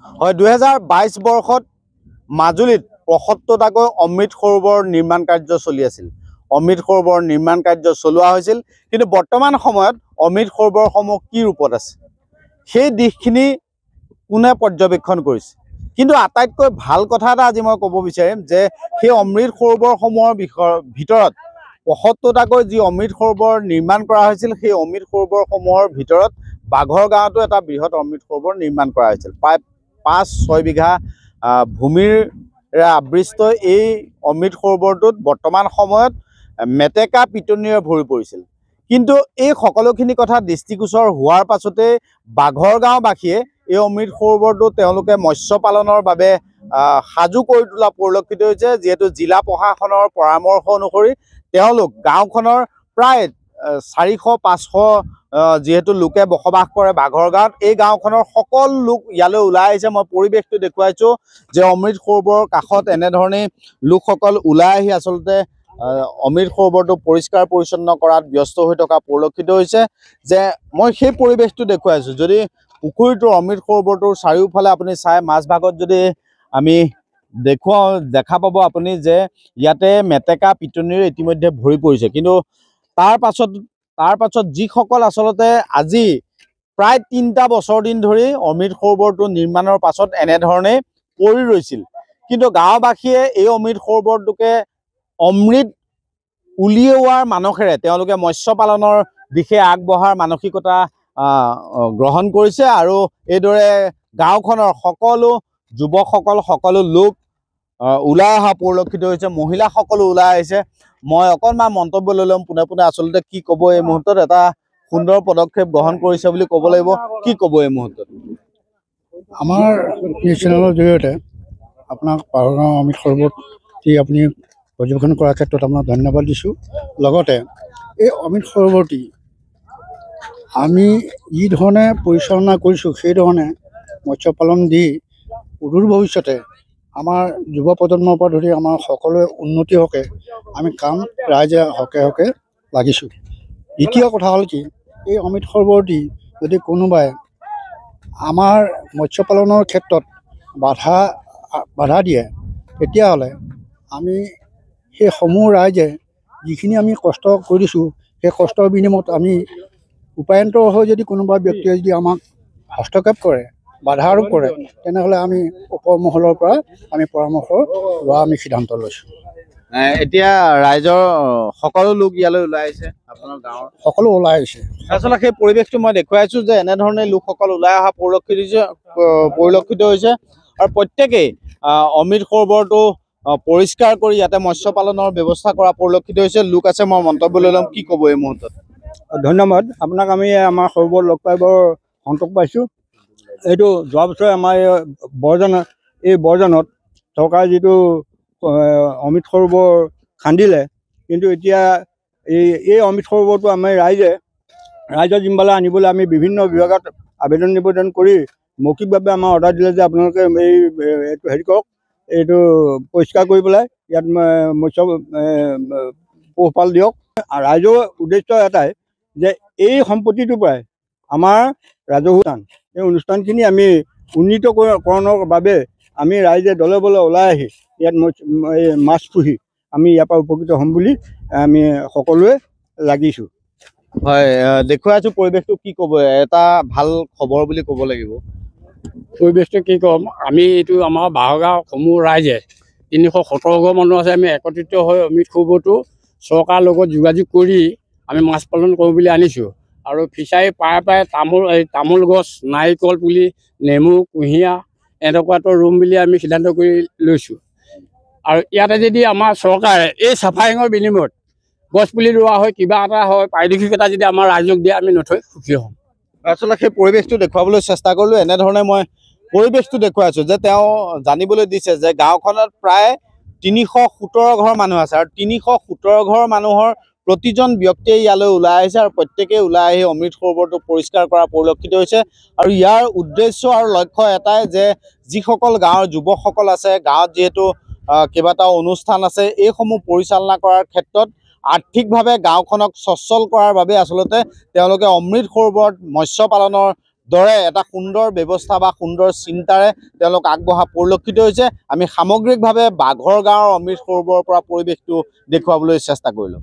হয় 2022 বৰ্ষত মাজুলীত ৭৫টাকৈ অমৃত সৰোবৰ নিৰ্মাণ কাৰ্য চলি আছিল। অমৃত সৰোবৰ নিৰ্মাণ কাৰ্য চলোৱা হৈছিল, কিন্তু বৰ্তমান সময়ত অমৃত সৰোবৰসমূহ কি ৰূপত আছে সেই দিশখিনি কোনে পৰ্যবেক্ষণ কৰিছে। কিন্তু আটাইতকৈ ভাল কথা এটা আজি মই ক'ব বিচাৰিম যে সেই অমৃত সৰোবৰসমূহৰ ভিতৰত ৭৫টাকৈ যি অমৃত সৰোবৰ নিৰ্মাণ কৰা হৈছিল, সেই অমৃত সৰোবৰসমূহৰ ভিতৰত বাঘৰ গাঁৱতো এটা বৃহৎ অমৃত সৰোবৰ নিৰ্মাণ কৰা হৈছিল। প্ৰায় ৫-৬ বিঘা ভূমিৰে আবৃষ্ট এই অমৃত সৰোবৰটোত বৰ্তমান সময়ত মেটেকা পিটনিৰে ভৰি পৰিছিল। কিন্তু এই সকলোখিনি কথা দৃষ্টিগোচৰ হোৱাৰ পাছতে বাঘৰ গাঁওবাসীয়ে এই অমৃত সৰোবৰটো তেওঁলোকে মৎস্য পালনৰ বাবে সাজু কৰি তোলা পৰিলক্ষিত হৈছে। যিহেতু জিলা প্ৰশাসনৰ পৰামৰ্শ অনুসৰি তেওঁলোক গাঁওখনৰ প্ৰায় ৪০০-৫০০ যিহেতু লোকে বসবাস কৰে বাঘৰ গাঁৱত, এই গাঁওখনৰ সকলো লোক ইয়ালৈ ওলাই আহিছে। মই পৰিৱেশটো দেখুৱাইছোঁ যে অমৃত সৰোবৰৰ কাষত এনেধৰণে লোকসকল ওলাই আহি আচলতে অমৃত সৰোবৰটো পৰিষ্কাৰ পৰিচ্ছন্ন কৰাত ব্যস্ত হৈ থকা পৰিলক্ষিত হৈছে। যে মই সেই পৰিৱেশটো দেখুৱাইছোঁ। যদি পুখুৰীটোৰ অমৃত সৰোবৰটোৰ চাৰিওফালে আপুনি চাই মাজভাগত যদি আমি দেখা পাব আপুনি যে ইয়াতে মেটেকা পিটনিৰে ইতিমধ্যে ভৰি পৰিছে। কিন্তু তাৰ পাছত যিসকল আচলতে আজি প্ৰায় ৩টা বছৰ দিন ধৰি অমৃত সৰোবৰটো নিৰ্মাণৰ পাছত এনেধৰণে পৰি ৰৈছিল, কিন্তু গাঁওবাসীয়ে এই অমৃত সৰোবৰটোকে অমৃত উলিওৱাৰ মানসেৰে তেওঁলোকে মৎস্য পালনৰ দিশে আগবঢ়াৰ মানসিকতা গ্ৰহণ কৰিছে। আৰু এইদৰে গাঁওখনৰ সকলো যুৱকসকল সকলো লোক ওলাই অহা পৰিলক্ষিত হৈছে, মহিলাসকলো ওলাই আহিছে। মই অকণমান মন্তব্য লৈ ল'ম পোনে পোনে আচলতে কি ক'ব এই মুহূৰ্তত। এটা সুন্দৰ পদক্ষেপ গ্ৰহণ কৰিছে বুলি ক'ব লাগিব। কি ক'ব এই মুহূৰ্তত? আমাৰ নিউজ চেনেলৰ জৰিয়তে আপোনাক পাহৰগাঁও অমৃত সৰোবৰটি আপুনি পৰ্যবেক্ষণ কৰাৰ ক্ষেত্ৰত আপোনাক ধন্যবাদ দিছোঁ। লগতে এই অমৃত সৰোবৰটি আমি যিধৰণে পৰিচালনা কৰিছোঁ সেইধৰণে মৎস্য পালন দি অদূৰ ভৱিষ্যতে আমাৰ যুৱ প্ৰজন্মৰ পৰা ধৰি আমাৰ সকলোৱে উন্নতি হকে আমি কাম ৰাইজে হকে লাগিছোঁ। দ্বিতীয় কথা হ'ল কি, এই অমৃত সৰোবৰটি যদি কোনোবাই আমাৰ মৎস্য পালনৰ ক্ষেত্ৰত বাধা দিয়ে, তেতিয়াহ'লে আমি সেই সমূহ ৰাইজে যিখিনি আমি কষ্ট কৰিছোঁ সেই কষ্টৰ বিনিময়ত আমি উপায়ন্তৰ হৈ যদি কোনোবা ব্যক্তিয়ে যদি আমাক হস্তক্ষেপ কৰে, বাধা আৰোপ কৰে, তেনেহ'লে আমি ওপৰ মহলৰ পৰা আমি পৰামৰ্শ লোৱা আমি সিদ্ধান্ত লৈছোঁ। এতিয়া ৰাইজৰ সকলো লোক ইয়ালৈ ওলাই আহিছে, আপোনাৰ গাঁৱৰ সকলো ওলাই আহিছে। আচলতে সেই পৰিৱেশটো মই দেখুৱাইছোঁ যে এনেধৰণে লোকসকল ওলাই অহা পৰিলক্ষিত হৈছে। আৰু প্ৰত্যেকেই অমৃত সৰোবৰটো পৰিষ্কাৰ কৰি ইয়াতে মৎস্য পালনৰ ব্যৱস্থা কৰা পৰিলক্ষিত হৈছে। লোক আছে, মই মন্তব্য লৈ ল'ম। কি ক'ব এই মুহূৰ্তত? ধন্যবাদ আপোনাক। আমি আমাৰ সৰোবৰ লগ পাই বৰ সন্তোষ পাইছোঁ। এইটো যোৱা বছৰে আমাৰ এই বৰজানত চৰকাৰে যিটো অমৃত সৰোবৰ খান্দিলে, কিন্তু এতিয়া এই অমৃত সৰোবৰটো আমি ৰাইজৰ জিম্মালৈ আনিবলৈ আমি বিভিন্ন বিভাগত আবেদন নিবেদন কৰি মৌখিকভাৱে আমাৰ অৰ্ডাৰ দিলে যে আপোনালোকে এইটো হেৰি কৰক, এইটো পৰিষ্কাৰ কৰি পেলাই ইয়াত মৎস্য পোহপাল দিয়ক। ৰাইজৰ উদ্দেশ্য এটাই যে এই সম্পত্তিটোৰ পৰাই আমাৰ ৰাজহুৱা অনুষ্ঠান, এই অনুষ্ঠানখিনি আমি উন্নীতকৰণৰ বাবে আমি ৰাইজে দলে বলে ওলাই আহি ইয়াত মাছ পুহি আমি ইয়াৰ পৰা উপকৃত হ'ম বুলি আমি সকলোৱে লাগিছোঁ। হয়, দেখুৱাইছোঁ পৰিৱেশটো। কি ক'ব? এটা ভাল খবৰ বুলি ক'ব লাগিব। পৰিৱেশটো কি ক'ম, আমি এইটো আমাৰ বাঘৰগাঁও সমূহ ৰাইজে ৩১৭ ঘৰ মানুহ আছে, আমি একত্ৰিত হৈ অমৃত সৰোবৰটো চৰকাৰৰ লগত যোগাযোগ কৰি আমি মাছ পালন কৰোঁ বুলি আনিছোঁ। আৰু ফিচাৰী প্ৰায় তামোল গছ, নাৰিকল পুলি, নেমু, কুঁহিয়া এনেকুৱাতো ৰুম বুলি আমি সিদ্ধান্ত কৰি লৈছোঁ। আৰু ইয়াতে যদি আমাৰ চৰকাৰে এই চাফাইঙৰ বিনিময়ত গছ পুলি ৰোৱা হয়, কিবা এটা হয়, পাৰিতোষিক এটা যদি আমাৰ ৰাইজক দিয়ে, আমি নথৈ সুখী হ'ম। আচলতে সেই পৰিৱেশটো দেখুৱাবলৈ চেষ্টা কৰিলোঁ। এনেধৰণে মই পৰিৱেশটো দেখুৱাইছোঁ যে তেওঁ জানিবলৈ দিছে যে গাঁওখনত প্ৰায় ৩১৭ ঘৰ মানুহ আছে, আৰু ৩১৭ ঘৰ মানুহৰ প্ৰতিজন ব্যক্তিয়ে ইয়ালৈ ওলাই আহিছে, আৰু প্ৰত্যেকেই ওলাই আহি অমৃত সৰোবৰটো পৰিষ্কাৰ কৰা পৰিলক্ষিত হৈছে। আৰু ইয়াৰ উদ্দেশ্য আৰু লক্ষ্য এটাই যে যিসকল গাঁৱৰ যুৱকসকল আছে, গাঁৱত যিহেতু কেইবাটাও অনুষ্ঠান আছে, এইসমূহ পৰিচালনা কৰাৰ ক্ষেত্ৰত আৰ্থিকভাৱে গাঁওখনক সচ্ছল কৰাৰ বাবে আচলতে তেওঁলোকে অমৃত সৰোবৰত মৎস্য পালনৰ দৰে এটা সুন্দৰ ব্যৱস্থা বা সুন্দৰ চিন্তাৰে তেওঁলোক আগবঢ়া পৰিলক্ষিত হৈছে। আমি সামগ্ৰিকভাৱে বাঘৰ গাঁৱৰ অমৃত সৰোবৰৰ পৰা পৰিৱেশটো দেখুৱাবলৈ চেষ্টা কৰিলোঁ।